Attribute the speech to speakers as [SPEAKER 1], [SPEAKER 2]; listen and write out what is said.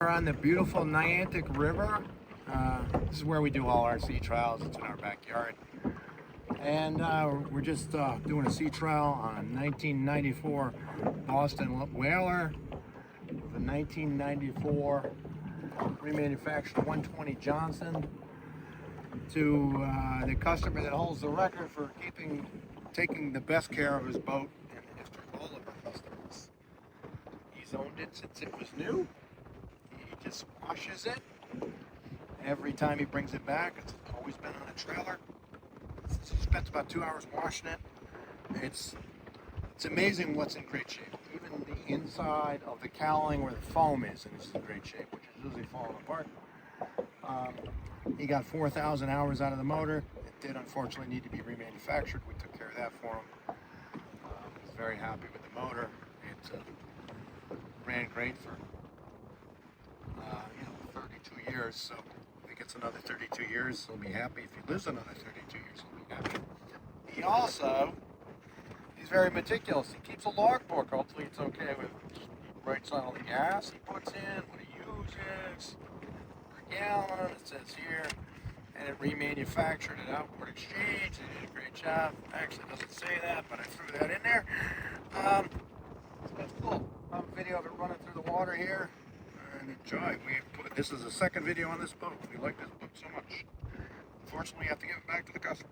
[SPEAKER 1] We're on the beautiful Niantic River. This is where we do all our sea trials. It's in our backyard. And we're just doing a sea trial on a 1994 Boston Whaler, the 1994 remanufactured 120 Johnson, to the customer that holds the record for taking the best care of his boat in the history of all of our customers. He's owned it since it was new. He just washes it. Every time he brings it back, it's always been on a trailer. He spent about 2 hours washing it. It's amazing what's in great shape. Even the inside of the cowling where the foam is in great shape, which is usually falling apart. He got 4,000 hours out of the motor. It did unfortunately need to be remanufactured. We took care of that for him. He's very happy with the motor. It ran great for 32 years. So if he gets another 32 years, he'll be happy. If he lives another 32 years, he'll be happy. He's very meticulous. He keeps a logbook. Hopefully it's okay with. He writes on all the gas he puts in, what he uses, per gallon, it says here. And it remanufactured at Outboard Exchange. They did a great job. Actually, it doesn't say that, but I threw that in there. That's cool. I have a video of it running through the water here. And enjoy. This is the second video on this boat. We like this boat so much. Unfortunately, we have to give it back to the customer.